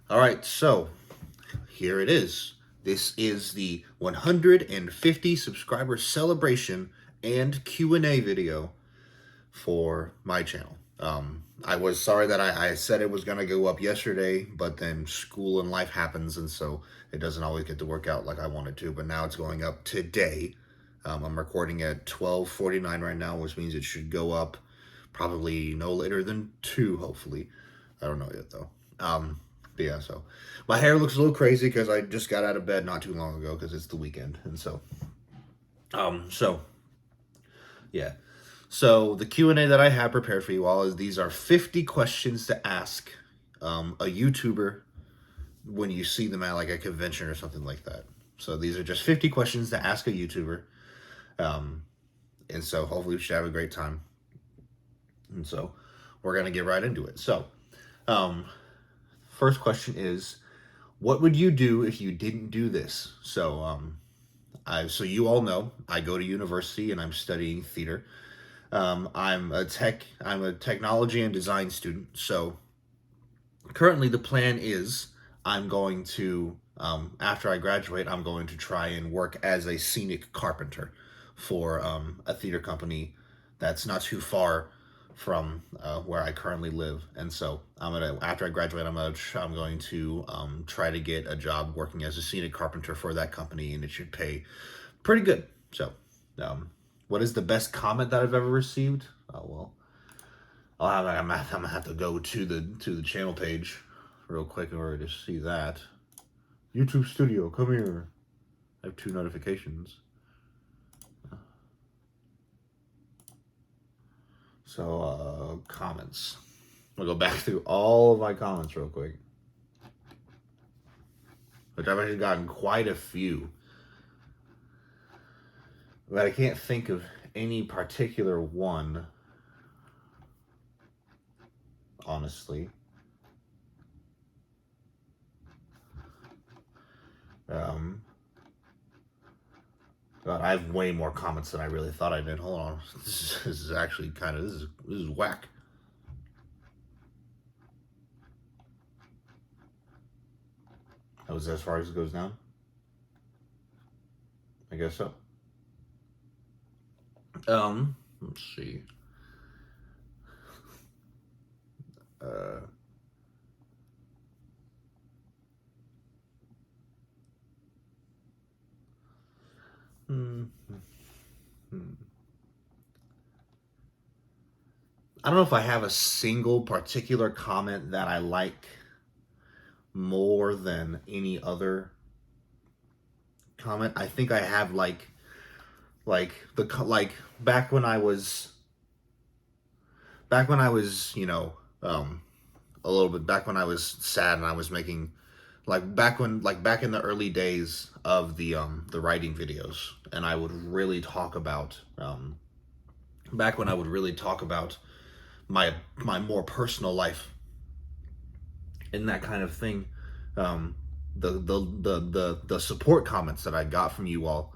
All right, so here it is. This is the 150 subscriber celebration and Q&A video for my channel. I was sorry that I said it was going to go up yesterday, but then school and life happens, and so it doesn't always get to work out like I wanted to, but now it's going up today. I'm recording at 12:49 right now, which means it should go up probably no later than 2, hopefully. I don't know yet, though. But yeah, so my hair looks a little crazy because I just got out of bed not too long ago because it's the weekend, and so yeah. So the Q&A that I have prepared for you all is these are 50 questions to ask a YouTuber when you see them at like a convention or something like that. So these are just 50 questions to ask a YouTuber. And so hopefully we should have a great time. And so we're going to get right into it. So first question is, what would you do if you didn't do this? So you all know I go to university and I'm studying theater. I'm a technology and design student. So currently the plan is I'm going to, after I graduate, I'm going to try and work as a scenic carpenter for a theater company that's not too far from where I currently live. And so after I graduate, I'm going to try to get a job working as a scenic carpenter for that company, and it should pay pretty good. So, what is the best comment that I've ever received? Oh well, I'm gonna have to go to the channel page real quick in order to see that. YouTube Studio, come here. I have 2 notifications. So, comments. I'll go back through all of my comments real quick, which I've actually gotten quite a few. But I can't think of any particular one, honestly. God, I have way more comments than I really thought I did. Hold on, this is actually this is whack. That was as far as it goes down. I guess so. Let's see. Uh, hmm. I don't know if I have a single particular comment that I like more than any other comment. I think I have like back when I was a little bit back when I was sad and I was making back in the early days of the writing videos, and I would really talk about back when I would really talk about my more personal life and that kind of thing. The support comments that I got from you all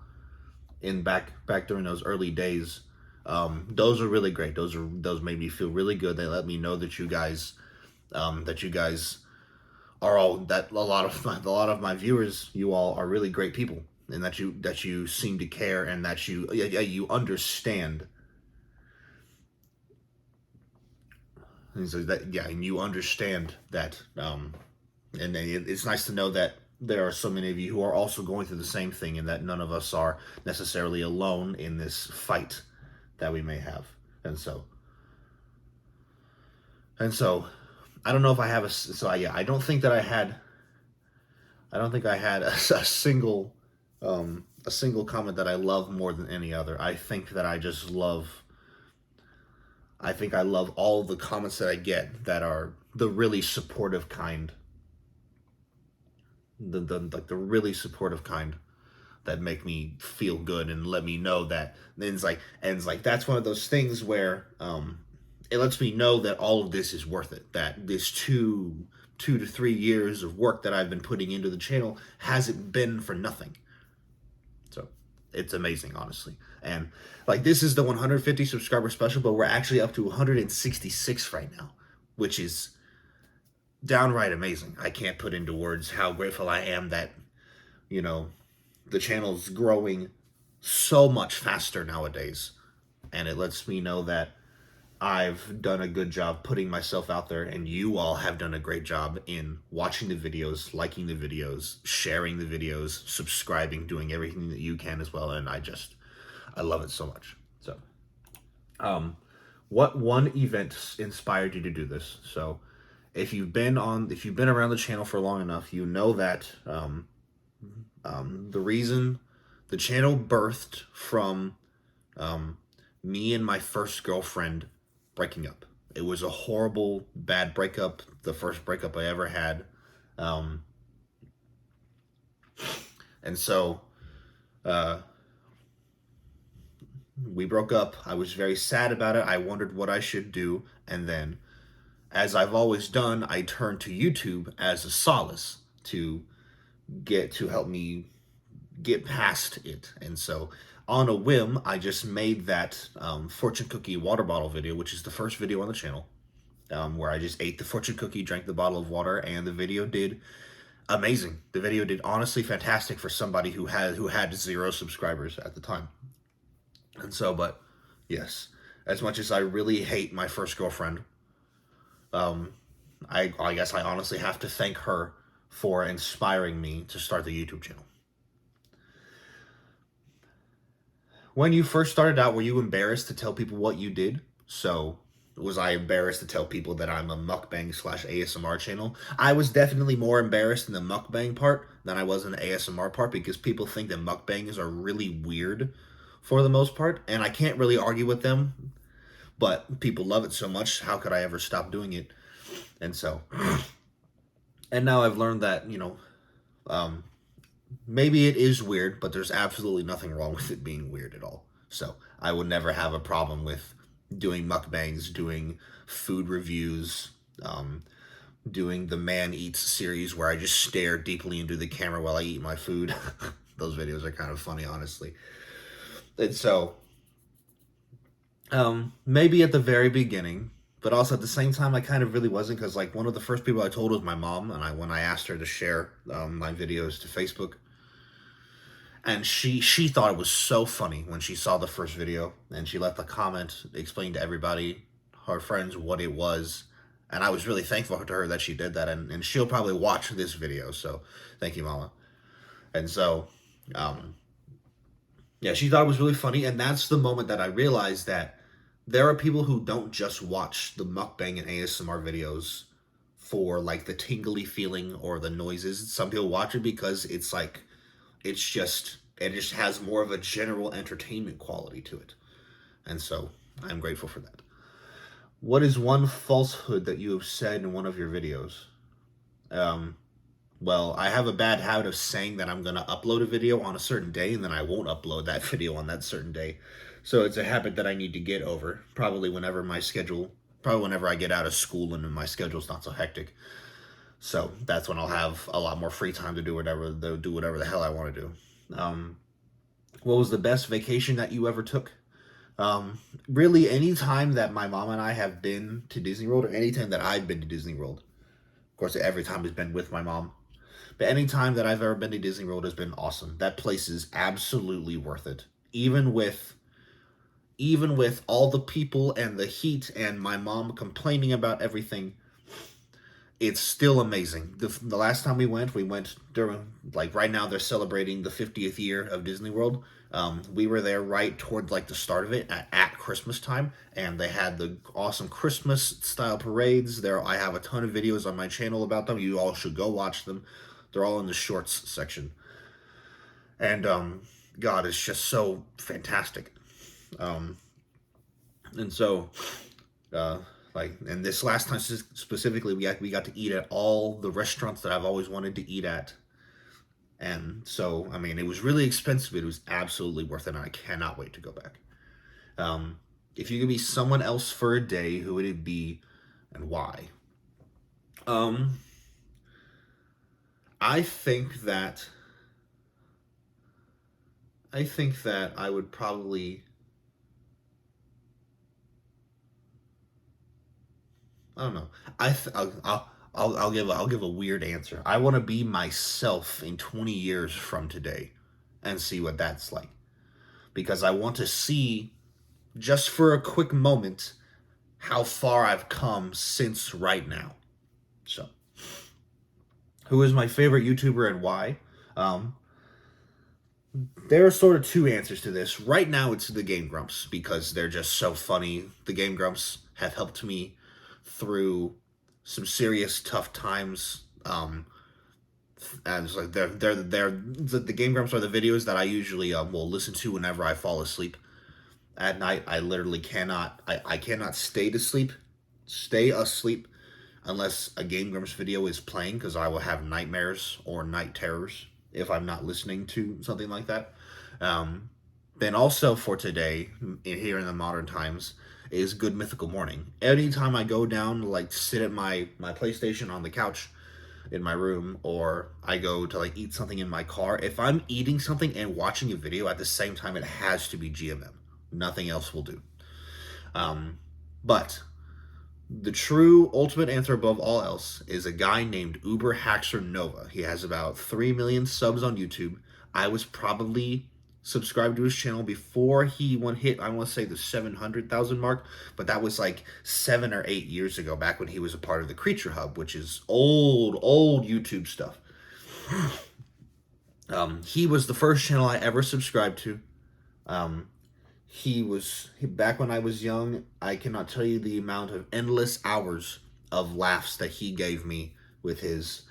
in back during those early days, those are really great. Those made me feel really good. They let me know that you guys are all that a lot of my viewers, you all are really great people, and that you seem to care, and that you understand. And so and you understand that, and it's nice to know that there are so many of you who are also going through the same thing, and that none of us are necessarily alone in this fight that we may have. And so I don't know if I have I don't think that I had a single comment that I love more than any other. I think I love all the comments that I get that are the really supportive kind. The really supportive kind that make me feel good and let me know that. And it's like that's one of those things where it lets me know that all of this is worth it. That this 2 to 3 years of work that I've been putting into the channel hasn't been for nothing. So it's amazing, honestly. And like, this is the 150 subscriber special, but we're actually up to 166 right now, which is downright amazing. I can't put into words how grateful I am that, you know, the channel's growing so much faster nowadays. And it lets me know that I've done a good job putting myself out there, and you all have done a great job in watching the videos, liking the videos, sharing the videos, subscribing, doing everything that you can as well. And I love it so much. So, what one event inspired you to do this? So, if you've been around the channel for long enough, you know that the reason the channel birthed from me and my first girlfriend breaking up. It was a horrible, bad breakup. The first breakup I ever had. And so we broke up. I was very sad about it. I wondered what I should do. And then, as I've always done, I turned to YouTube as a solace to help me get past it. And so, on a whim, I just made that fortune cookie water bottle video, which is the first video on the channel, where I just ate the fortune cookie, drank the bottle of water, and the video did amazing. The video did honestly fantastic for somebody who had 0 subscribers at the time. And so, but yes, as much as I really hate my first girlfriend, I guess I honestly have to thank her for inspiring me to start the YouTube channel. When you first started out, were you embarrassed to tell people what you did? So, was I embarrassed to tell people that I'm a mukbang / ASMR channel? I was definitely more embarrassed in the mukbang part than I was in the ASMR part, because people think that mukbangs are really weird for the most part, and I can't really argue with them, but people love it so much, how could I ever stop doing it? And so, and now I've learned that, maybe it is weird, but there's absolutely nothing wrong with it being weird at all. So I would never have a problem with doing mukbangs, doing food reviews, doing the Man Eats series where I just stare deeply into the camera while I eat my food. Those videos are kind of funny, honestly. And so, maybe at the very beginning, but also at the same time, I kind of really wasn't, because like one of the first people I told was my mom, and when I asked her to share my videos to Facebook, and she thought it was so funny when she saw the first video, and she left a comment, explained to everybody, her friends, what it was, and I was really thankful to her that she did that, and she'll probably watch this video, so thank you, Mama. And so, yeah, she thought it was really funny, and that's the moment that I realized that there are people who don't just watch the mukbang and ASMR videos for like the tingly feeling or the noises. Some people watch it because it's like, it just has more of a general entertainment quality to it. And so I'm grateful for that. What is one falsehood that you have said in one of your videos? Well, I have a bad habit of saying that I'm going to upload a video on a certain day, and then I won't upload that video on that certain day. So it's a habit that I need to get over, probably whenever I get out of school and my schedule's not so hectic. So that's when I'll have a lot more free time to do whatever the hell I want to do. What was the best vacation that you ever took? Really, any time that my mom and I have been to Disney World, or any time that I've been to Disney World. Of course, every time has been with my mom. But any time that I've ever been to Disney World has been awesome. That place is absolutely worth it. Even with all the people and the heat and my mom complaining about everything, it's still amazing. The last time we went during, like right now they're celebrating the 50th year of Disney World. We were there right toward like the start of it at Christmas time, and they had the awesome Christmas style parades there. I have a ton of videos on my channel about them. You all should go watch them. They're all in the shorts section. And God, it's just so fantastic. And so, and this last time specifically, we got to eat at all the restaurants that I've always wanted to eat at. And so, I mean, it was really expensive. It was absolutely worth it, and I cannot wait to go back. If you could be someone else for a day, who would it be and why? I think that I would probably, I don't know. I'll give a weird answer. I want to be myself in 20 years from today and see what that's like, because I want to see, just for a quick moment, how far I've come since right now. So, who is my favorite YouTuber and why? Um, there are sort of two answers to this. Right now, it's the Game Grumps because they're just so funny. The Game Grumps have helped me through some serious tough times. And it's like the Game Grumps are the videos that I usually will listen to whenever I fall asleep at night. I literally I cannot stay asleep unless a Game Grumps video is playing, because I will have nightmares or night terrors if I'm not listening to something like that. Um, then also for today, here in the modern times, is Good Mythical Morning. Anytime I go down, like sit at my PlayStation on the couch in my room, or I go to like eat something in my car, if I'm eating something and watching a video at the same time, it has to be GMM. Nothing else will do. But the true ultimate answer above all else is a guy named Uber Haxer Nova. He has about 3 million subs on YouTube. I was probably subscribed to his channel before he hit, I want to say, the 700,000 mark, but that was like 7 or 8 years ago, back when he was a part of the Creature Hub, which is old YouTube stuff. He was the first channel I ever subscribed to. Back when I was young, I cannot tell you the amount of endless hours of laughs that he gave me with his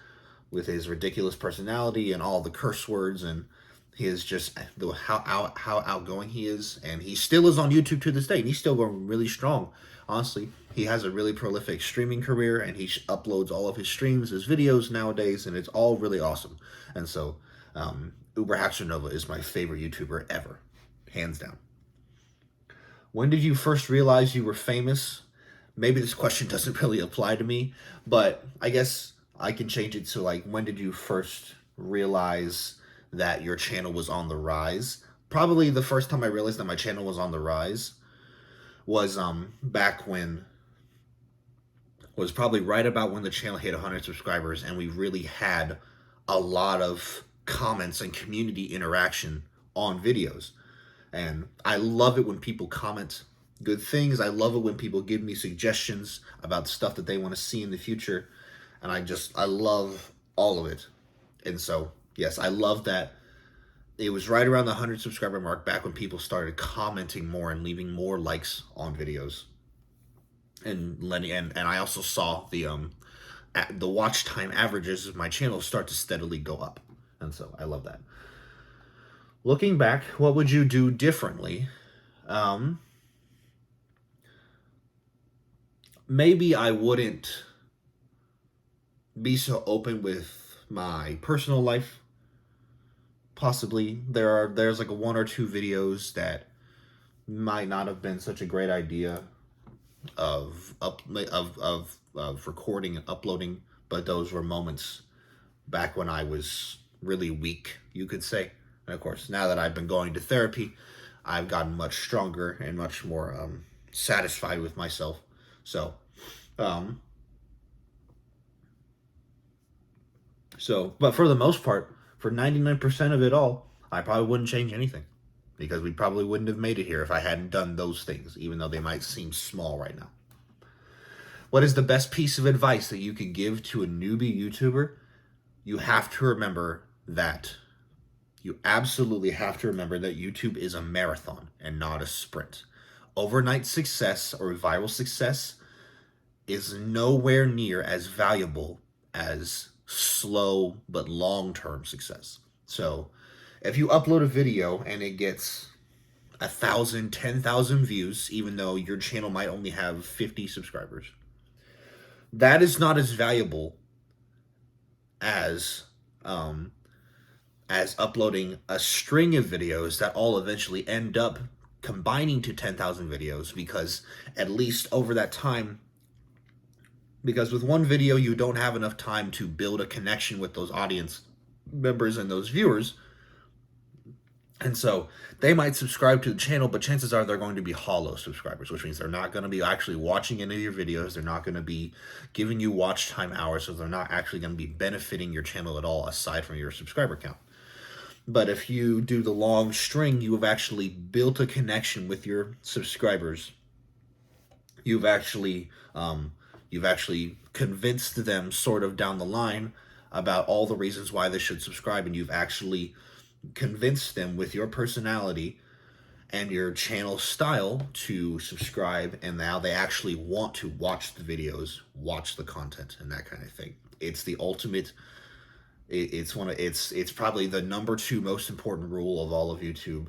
ridiculous personality and all the curse words, and his just how outgoing he is. And he still is on YouTube to this day, and he's still going really strong. Honestly, he has a really prolific streaming career, and he uploads all of his streams as videos nowadays, and it's all really awesome. And so, Uber Haxer Nova is my favorite YouTuber ever, hands down. When did you first realize you were famous? Maybe this question doesn't really apply to me, but I guess I can change it to like, when did you first realize that your channel was on the rise? Probably the first time I realized that my channel was on the rise was probably right about when the channel hit 100 subscribers, and we really had a lot of comments and community interaction on videos. And I love it when people comment good things. I love it when people give me suggestions about stuff that they want to see in the future. And I love all of it. And so, yes, I love that it was right around the 100 subscriber mark, back when people started commenting more and leaving more likes on videos. And I also saw the watch time averages of my channel start to steadily go up. And so I love that. Looking back, what would you do differently? Maybe I wouldn't be so open with my personal life. Possibly there's like one or two videos that might not have been such a great idea of recording and uploading, but those were moments back when I was really weak, you could say. And of course, now that I've been going to therapy, I've gotten much stronger and much more satisfied with myself. So, but for the most part, for 99% of it all, I probably wouldn't change anything, because we probably wouldn't have made it here if I hadn't done those things, even though they might seem small right now. What is the best piece of advice that you could give to a newbie YouTuber? You absolutely have to remember that YouTube is a marathon and not a sprint. Overnight success or viral success is nowhere near as valuable as slow but long-term success. So if you upload a video and it gets 1,000, 10,000 views, even though your channel might only have 50 subscribers, that is not as valuable as uploading a string of videos that all eventually end up combining to 10,000 videos, because at least over that time, because with one video you don't have enough time to build a connection with those audience members and those viewers. And so they might subscribe to the channel, but chances are they're going to be hollow subscribers, which means they're not going to be actually watching any of your videos. They're not going to be giving you watch time hours, so they're not actually going to be benefiting your channel at all aside from your subscriber count. But if you do the long string, you have actually built a connection with your subscribers. You've actually convinced them sort of down the line about all the reasons why they should subscribe, and you've actually convinced them with your personality and your channel style to subscribe, and now they actually want to watch the videos, watch the content, and that kind of thing. It's the ultimate. It's probably the number 2 most important rule of all of YouTube.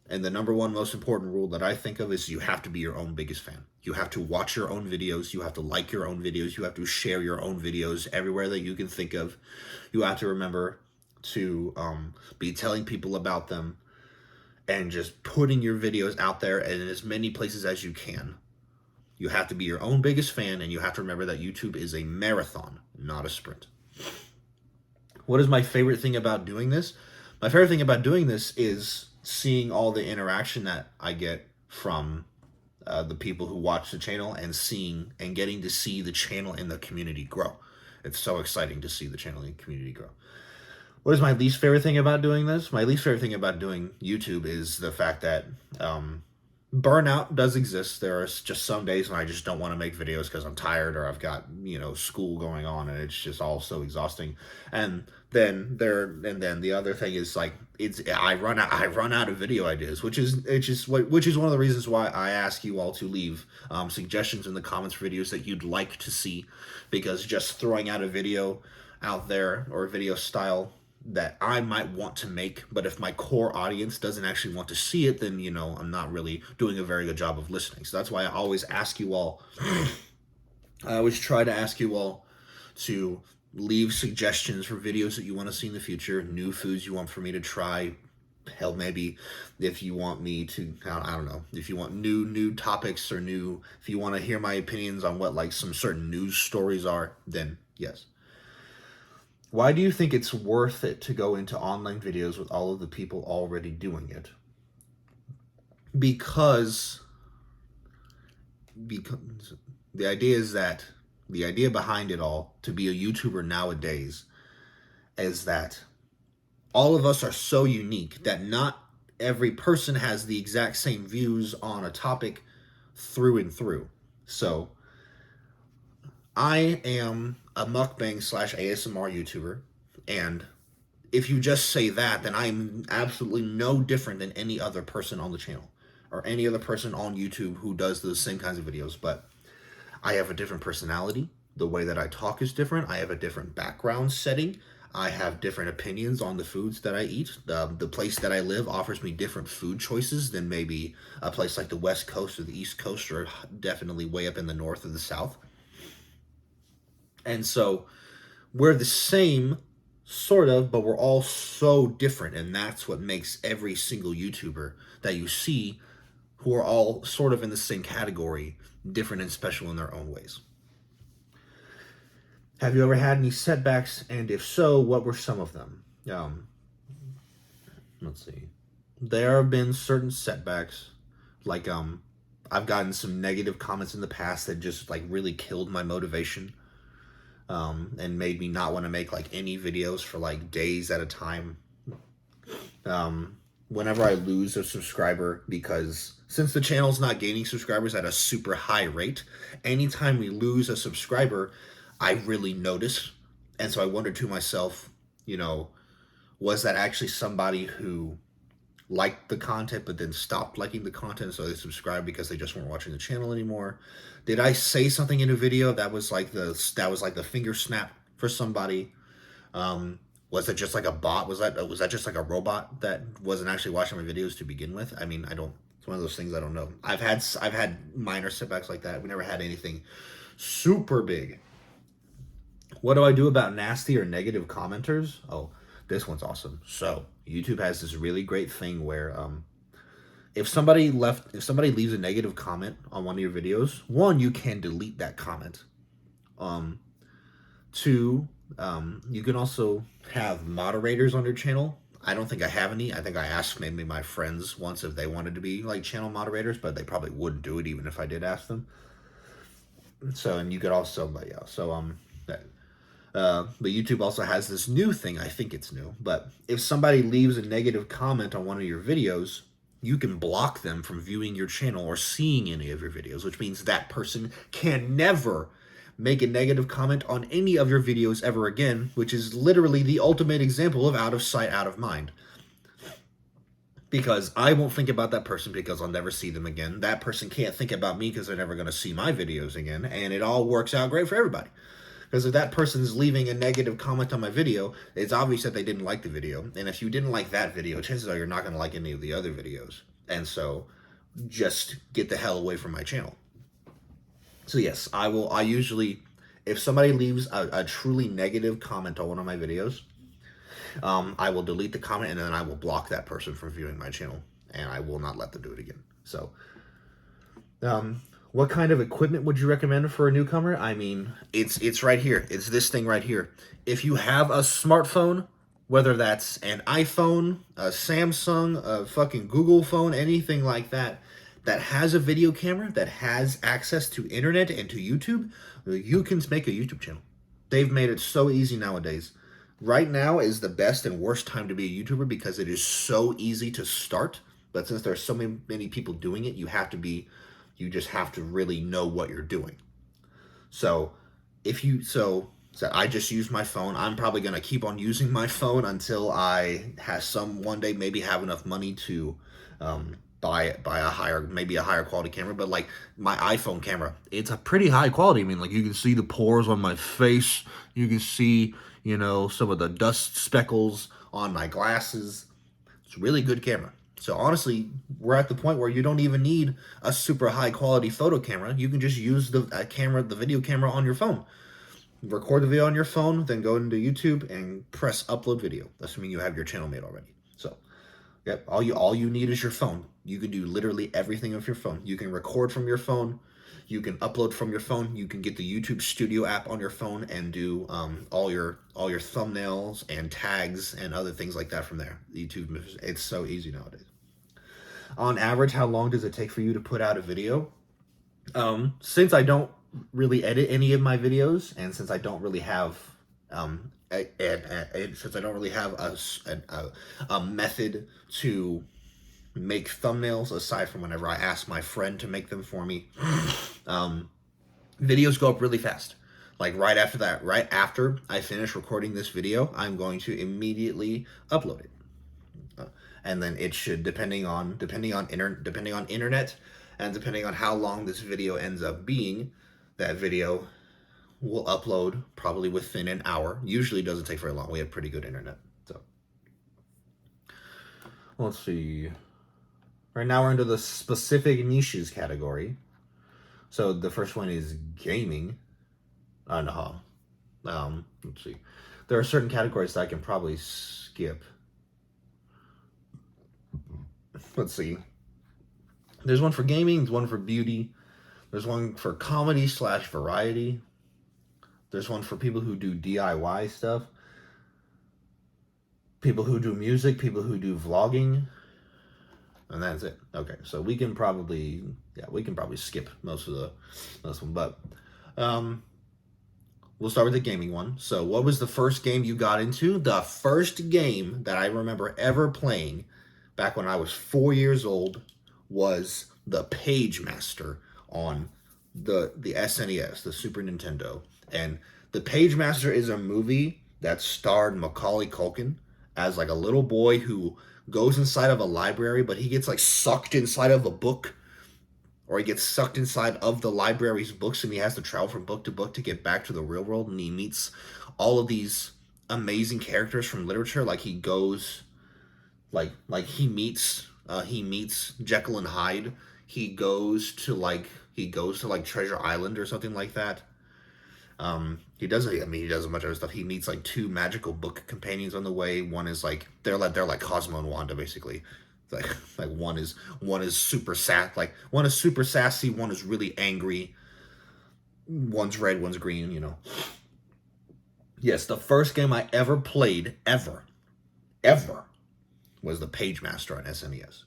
And the number 1 most important rule that I think of is you have to be your own biggest fan. You have to watch your own videos. You have to like your own videos. You have to share your own videos everywhere that you can think of. You have to remember to be telling people about them and just putting your videos out there in as many places as you can. You have to be your own biggest fan, and you have to remember that YouTube is a marathon, not a sprint. What is my favorite thing about doing this? My favorite thing about doing this is seeing all the interaction that I get from the people who watch the channel, and seeing and getting to see the channel and the community grow. It's so exciting to see the channel and community grow. What is my least favorite thing about doing this? My least favorite thing about doing YouTube is the fact that burnout does exist. There are just some days when I just don't want to make videos because I'm tired, or I've got, school going on, and it's just all so exhausting. And then the other thing is, like, I run out of video ideas, which is one of the reasons why I ask you all to leave suggestions in the comments for videos that you'd like to see, because just throwing out a video out there, or a video style that I might want to make, but if my core audience doesn't actually want to see it, then, I'm not really doing a very good job of listening. So that's why I always ask you all, I always try to ask you all to leave suggestions for videos that you want to see in the future, new foods you want for me to try. Hell, maybe if you want me to, I don't know, if you want new topics, or if you want to hear my opinions on what, like, some certain news stories are, then yes. Why do you think it's worth it to go into online videos with all of the people already doing it? Because the idea behind it all, to be a YouTuber nowadays, is that all of us are so unique that not every person has the exact same views on a topic through and through. So I am a mukbang / ASMR YouTuber, and if you just say that, then I'm absolutely no different than any other person on the channel, or any other person on YouTube who does the same kinds of videos. But I have a different personality. The way that I talk is different. I have a different background setting. I have different opinions on the foods that I eat. The place that I live offers me different food choices than maybe a place like the West Coast or the East Coast, or definitely way up in the North or the South. And so we're the same, sort of, but we're all so different. And that's what makes every single YouTuber that you see, who are all sort of in the same category, different and special in their own ways. Have you ever had any setbacks? And if so, what were some of them? Let's see. There have been certain setbacks, like I've gotten some negative comments in the past that just, like, really killed my motivation. And made me not want to make, like, any videos for, like, days at a time. Whenever I lose a subscriber, because since the channel's not gaining subscribers at a super high rate, anytime we lose a subscriber, I really notice. And so I wondered to myself, was that actually somebody who liked the content but then stopped liking the content, so they subscribed because they just weren't watching the channel anymore? Did I say something in a video that was like the finger snap for somebody? Was it just like a bot? Was that just like a robot that wasn't actually watching my videos to begin with? I mean, it's one of those things I don't know. I've had minor setbacks like that. We never had anything super big. What do I do about nasty or negative commenters? Oh, this one's awesome. So YouTube has this really great thing where if somebody leaves a negative comment on one of your videos, one, you can delete that comment. Two, you can also have moderators on your channel. I don't think I have any. I think I asked maybe my friends once if they wanted to be like channel moderators, but they probably wouldn't do it even if I did ask them. So, and you could also, but yeah, so but YouTube also has this new thing. I think it's new, but if somebody leaves a negative comment on one of your videos, you can block them from viewing your channel or seeing any of your videos, which means that person can never make a negative comment on any of your videos ever again, which is literally the ultimate example of out of sight, out of mind. Because I won't think about that person because I'll never see them again. That person can't think about me because they're never going to see my videos again, and it all works out great for everybody. Because if that person's leaving a negative comment on my video, it's obvious that they didn't like the video. And if you didn't like that video, chances are you're not going to like any of the other videos. And so just get the hell away from my channel. So yes, I usually, if somebody leaves a truly negative comment on one of my videos, I will delete the comment and then I will block that person from viewing my channel. And I will not let them do it again. So, what kind of equipment would you recommend for a newcomer? I mean, it's right here. It's this thing right here. If you have a smartphone, whether that's an iPhone, a Samsung, a fucking Google phone, anything like that, that has a video camera, that has access to internet and to YouTube, you can make a YouTube channel. They've made it so easy nowadays. Right now is the best and worst time to be a YouTuber because it is so easy to start. But since there's so many people doing it, you just have to really know what you're doing. So so I just use my phone. I'm probably going to keep on using my phone until I one day maybe have enough money to buy a higher quality camera. But like my iPhone camera, it's a pretty high quality. I mean, like you can see the pores on my face. You can see, you know, some of the dust speckles on my glasses. It's a really good camera. So honestly, we're at the point where you don't even need a super high quality photo camera. You can just use the video camera on your phone. Record the video on your phone, then go into YouTube and press upload video, assuming you have your channel made already. So, yep, all you need is your phone. You can do literally everything with your phone. You can record from your phone. You can upload from your phone. You can get the YouTube Studio app on your phone and do all your thumbnails and tags and other things like that from there. YouTube, it's so easy nowadays. On average, how long does it take for you to put out a video? Since I don't really edit any of my videos, and since I don't really have since I don't really have a method to make thumbnails aside from whenever I ask my friend to make them for me, videos go up really fast. Like right after I finish recording this video, I'm going to immediately upload it. And then it should, depending on internet, and depending on how long this video ends up being, that video will upload probably within an hour. Usually doesn't take very long. We have pretty good internet. So let's see. Right now we're into the specific niches category. So the first one is gaming. No. Let's see. There are certain categories that I can probably skip. Let's see. There's one for gaming, there's one for beauty, there's one for comedy/variety, there's one for people who do DIY stuff, people who do music, people who do vlogging, and that's it. Okay, so we can probably skip most of this one, but we'll start with the gaming one. So what was the first game you got into? The first game that I remember ever playing back when I was 4 years old was the Page Master on the SNES, the Super Nintendo. And the Page Master is a movie that starred Macaulay Culkin as like a little boy who goes inside of a library, but he gets like sucked inside of a book, or he gets sucked inside of the library's books, and he has to travel from book to book to get back to the real world, and he meets all of these amazing characters from literature. Like he goes he meets Jekyll and Hyde. He goes to Treasure Island or something like that. He does a bunch of other stuff. He meets like two magical book companions on the way. One is like they're like Cosmo and Wanda basically. Like one is super one is super sassy, one is really angry. One's red, one's green, you know. Yes, the first game I ever played ever was the Page Master on SNES.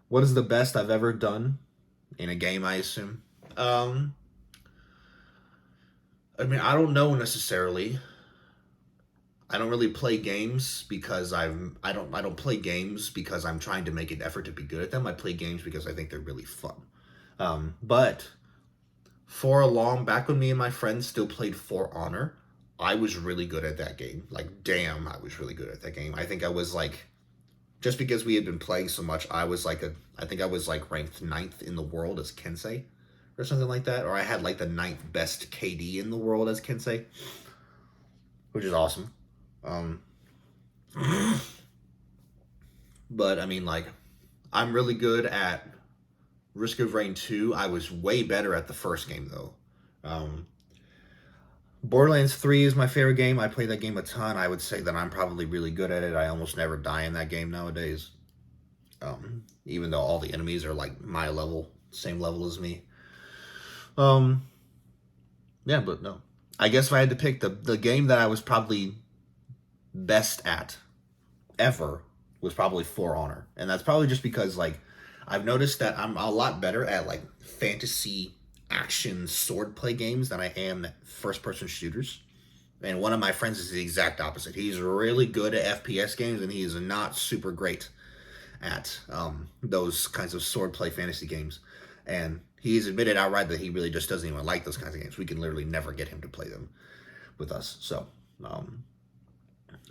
What is the best I've ever done in a game, I assume? I mean, I don't know necessarily. I don't really play games because I don't play games because I'm trying to make an effort to be good at them. I play games because I think they're really fun. But for a long, back when me and my friends still played For Honor, I was really good at that game. Like, damn, I was really good at that game. I think I was like, just because we had been playing so much, I think I was like ranked 9th in the world as Kensei or something like that. Or I had like the 9th best KD in the world as Kensei, which is awesome. But I mean, like, I'm really good at Risk of Rain 2. I was way better at the first game, though. Borderlands 3 is my favorite game. I play that game a ton. I would say that I'm probably really good at it. I almost never die in that game nowadays. Even though all the enemies are like my level, same level as me. Yeah, but no. I guess if I had to pick the game that I was probably best at ever was probably For Honor. And that's probably just because, like, I've noticed that I'm a lot better at, like, fantasy action swordplay games than I am first person shooters. And one of my friends is the exact opposite. He's really good at FPS games, and he is not super great at those kinds of swordplay fantasy games. And he's admitted outright that he really just doesn't even like those kinds of games. We can literally never get him to play them with us. So,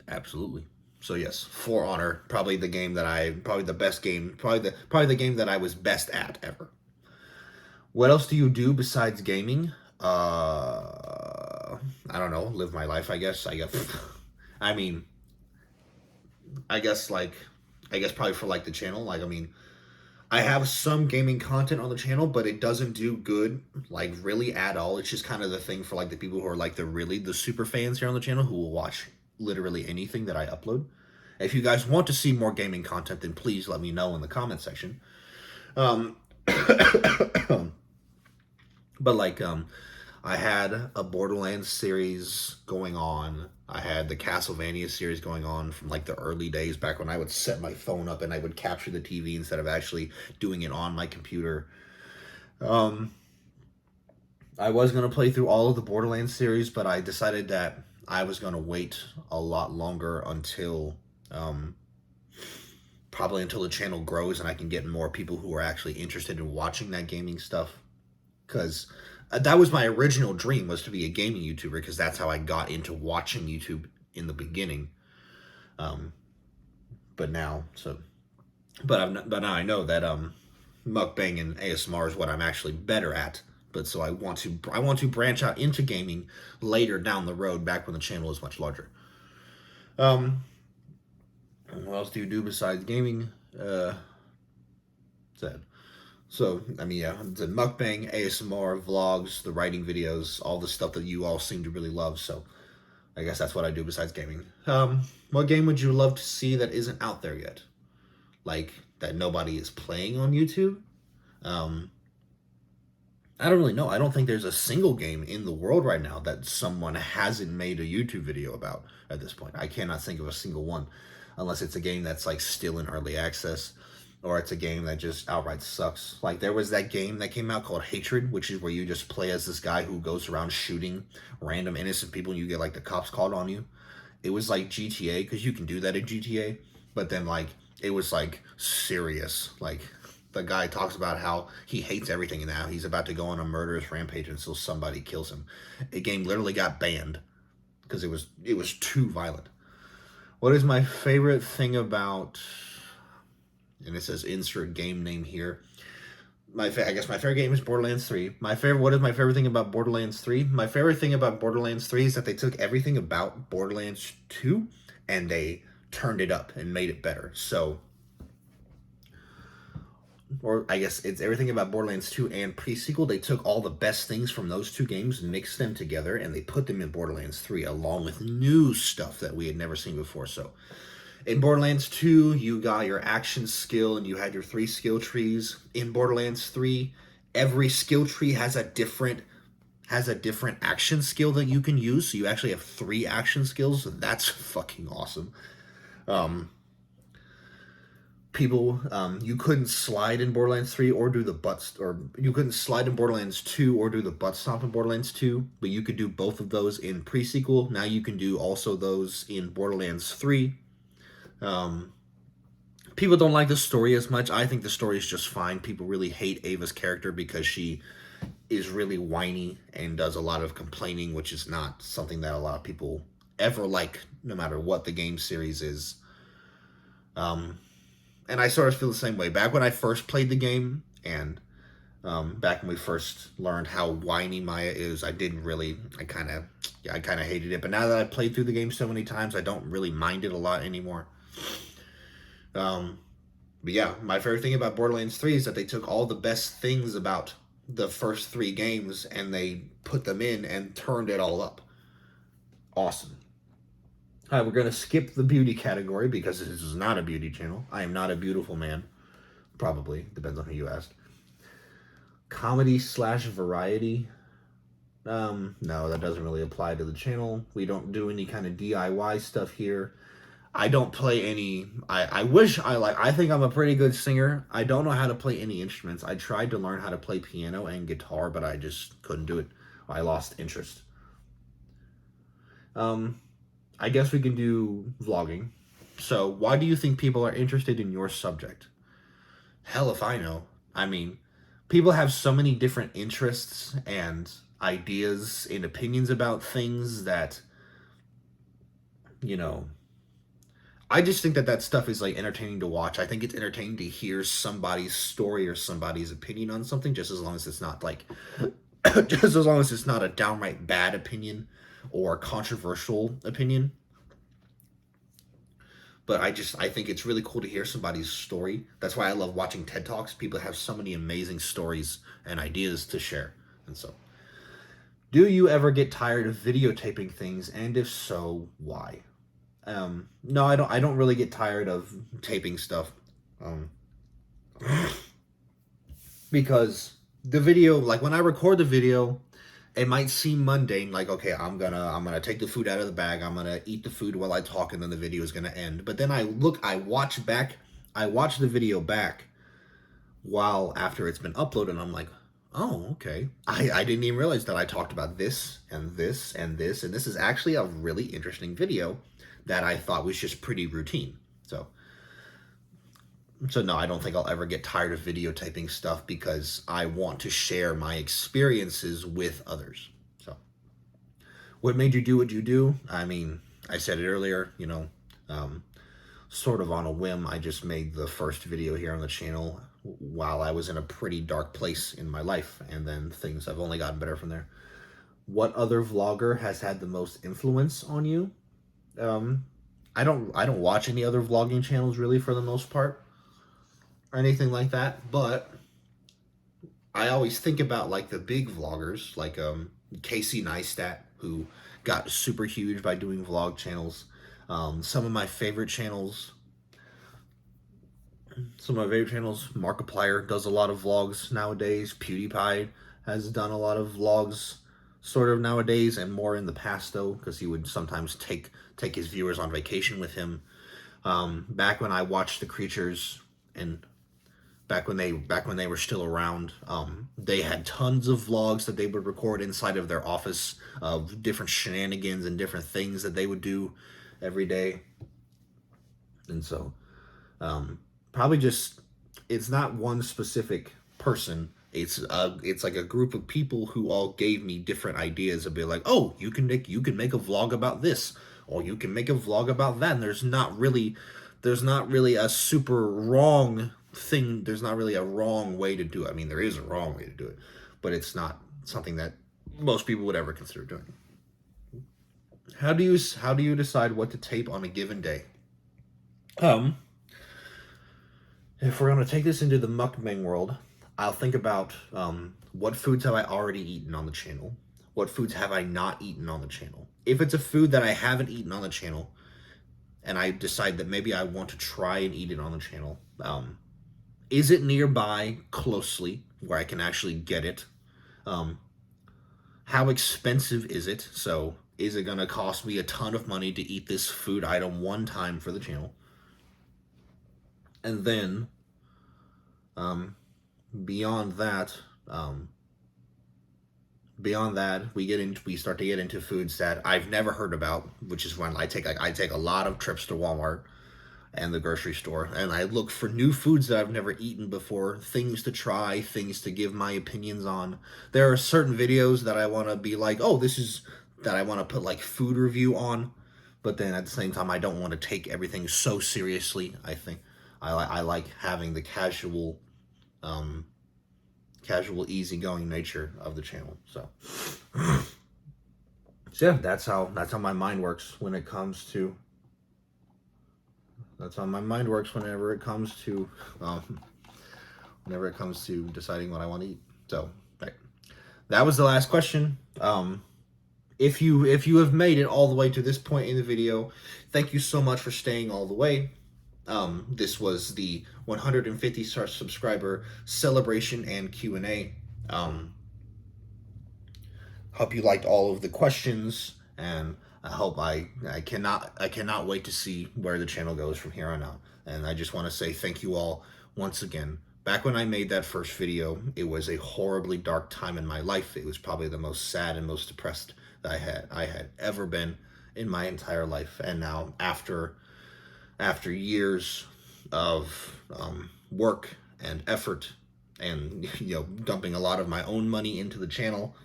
absolutely. So yes, For Honor, probably the game that probably the best game, probably the game that I was best at ever. What else do you do besides gaming? I don't know, live my life, I guess. I mean, I guess probably for like the channel. Like, I mean, I have some gaming content on the channel, but it doesn't do good, like, really at all. It's just kind of the thing for like the people who are like the super fans here on the channel who will watch literally anything that I upload. If you guys want to see more gaming content, then please let me know in the comment section. But like, I had a Borderlands series going on. I had the Castlevania series going on from like the early days back when I would set my phone up and I would capture the TV instead of actually doing it on my computer. I was going to play through all of the Borderlands series, but I decided that I was going to wait a lot longer until probably until the channel grows and I can get more people who are actually interested in watching that gaming stuff. Because that was my original dream, was to be a gaming YouTuber, because that's how I got into watching YouTube in the beginning. But now now I know that mukbang and ASMR is what I'm actually better at. But so I want to branch out into gaming later down the road, back when the channel is much larger. What else do you do besides gaming? So, I mean, yeah, the mukbang, ASMR, vlogs, the writing videos, all the stuff that you all seem to really love. So, I guess that's what I do besides gaming. What game would you love to see that isn't out there yet? Like, that nobody is playing on YouTube? I don't really know. I don't think there's a single game in the world right now that someone hasn't made a YouTube video about at this point. I cannot think of a single one, unless it's a game that's like still in early access, or it's a game that just outright sucks. Like, there was that game that came out called Hatred, which is where you just play as this guy who goes around shooting random innocent people and you get like the cops called on you. It was like GTA, because you can do that in GTA, but then like it was like serious. Like, the guy talks about how he hates everything and now he's about to go on a murderous rampage until somebody kills him. The game literally got banned because it was too violent. What is my favorite thing about, and it says insert game name here. I guess my favorite game is Borderlands 3. What is my favorite thing about Borderlands 3? My favorite thing about Borderlands 3 is that they took everything about Borderlands 2 and they turned it up and made it better. So, or I guess it's everything about Borderlands 2 and pre-sequel. They took all the best things from those two games, mixed them together, and they put them in Borderlands 3 along with new stuff that we had never seen before. So, in Borderlands 2, you got your action skill and you had your 3 skill trees. In Borderlands 3, every skill tree has a different action skill that you can use. So you actually have 3 action skills. So that's fucking awesome. people, you couldn't slide in Borderlands 3 or do the butts, or you couldn't slide in Borderlands 2 or do the butt stomp in Borderlands 2, but you could do both of those in pre-sequel. Now you can do also those in Borderlands 3. People don't like the story as much. I think the story is just fine. People really hate Ava's character because she is really whiny and does a lot of complaining, which is not something that a lot of people ever like, no matter what the game series is. And I sort of feel the same way. Back when I first played the game, and back when we first learned how whiny Maya is, I kind of hated it. But now that I've played through the game so many times, I don't really mind it a lot anymore. But yeah, my favorite thing about Borderlands 3 is that they took all the best things about the first 3 games and they put them in and turned it all up. Awesome. All right, we're going to skip the beauty category because this is not a beauty channel. I am not a beautiful man. Probably. Depends on who you ask. Comedy/variety. No, that doesn't really apply to the channel. We don't do any kind of DIY stuff here. I don't play any... I think I'm a pretty good singer. I don't know how to play any instruments. I tried to learn how to play piano and guitar, but I just couldn't do it. I lost interest. I guess we can do vlogging. So, why do you think people are interested in your subject? Hell if I know. I mean, people have so many different interests and ideas and opinions about things that, you know, I just think that stuff is, like, entertaining to watch. I think it's entertaining to hear somebody's story or somebody's opinion on something, just as long as it's not, like, just as long as it's not a downright bad opinion or controversial opinion. But I think it's really cool to hear somebody's story. That's why I love watching TED Talks. People have so many amazing stories and ideas to share. And so, do you ever get tired of videotaping things? And if so, why? No, I don't really get tired of taping stuff. Because the video, like when I record the video, it might seem mundane, like, okay, I'm gonna take the food out of the bag, I'm gonna eat the food while I talk, and then the video is gonna end. But then I watch the video back while after it's been uploaded, and I'm like, oh, okay. I didn't even realize that I talked about this and this and this, and this is actually a really interesting video that I thought was just pretty routine. So no, I don't think I'll ever get tired of videotaping stuff because I want to share my experiences with others. So, what made you do what you do? I mean, I said it earlier, you know, sort of on a whim. I just made the first video here on the channel while I was in a pretty dark place in my life, and then things have only gotten better from there. What other vlogger has had the most influence on you? I don't watch any other vlogging channels really for the most part, or anything like that, but I always think about like the big vloggers, like Casey Neistat, who got super huge by doing vlog channels. Some of my favorite channels, Markiplier does a lot of vlogs nowadays. PewDiePie has done a lot of vlogs sort of nowadays, and more in the past though, because he would sometimes take his viewers on vacation with him. Back when I watched The Creatures, and back when they were still around, they had tons of vlogs that they would record inside of their office of different shenanigans and different things that they would do every day. And so, probably just, it's not one specific person. It's like a group of people who all gave me different ideas and be like, oh, you can make a vlog about this, or you can make a vlog about that. And there's not really a super wrong thing. There's not really a wrong way to do it. I mean, there is a wrong way to do it, but it's not something that most people would ever consider doing. How do you decide what to tape on a given day? If we're going to take this into the mukbang world, I'll think about what foods have I already eaten on the channel? What foods have I not eaten on the channel? If it's a food that I haven't eaten on the channel, and I decide that maybe I want to try and eat it on the channel, is it nearby closely where I can actually get it? How expensive is it? So, is it going to cost me a ton of money to eat this food item one time for the channel? And then, beyond that, we start to get into foods that I've never heard about, which is when I take a lot of trips to Walmart and the grocery store, and I look for new foods that I've never eaten before, things to try, things to give my opinions on. There are certain videos that I want to be like, oh, this is that I want to put like food review on, but then at the same time, I don't want to take everything so seriously. I think I like having the casual, easygoing nature of the channel. So, so yeah, that's how my mind works when it comes to. That's how my mind works whenever it comes to deciding what I want to eat. So, right. That was the last question. If you have made it all the way to this point in the video, thank you so much for staying all the way. This was the 150 subscriber celebration and Q&A. Hope you liked all of the questions, and I hope I cannot wait to see where the channel goes from here on out. And I just want to say thank you all once again. Back when I made that first video, it was a horribly dark time in my life. It was probably the most sad and most depressed that I had ever been in my entire life. And now, after years of work and effort, and dumping a lot of my own money into the channel,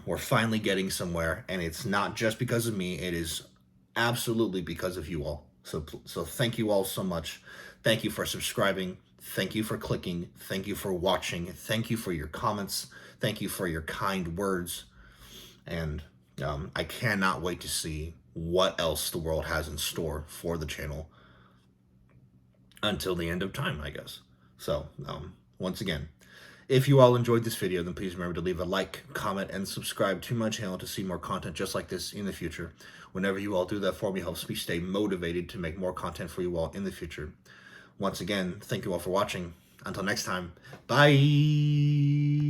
we're finally getting somewhere, and it's not just because of me. It is absolutely because of you all. So thank you all so much. Thank you for subscribing. Thank you for clicking. Thank you for watching. Thank you for your comments. Thank you for your kind words. And I cannot wait to see what else the world has in store for the channel until the end of time, I guess. So, once again, if you all enjoyed this video, then please remember to leave a like, comment, and subscribe to my channel to see more content just like this in the future. Whenever you all do that for me, helps me stay motivated to make more content for you all in the future. Once again, thank you all for watching. Until next time, bye!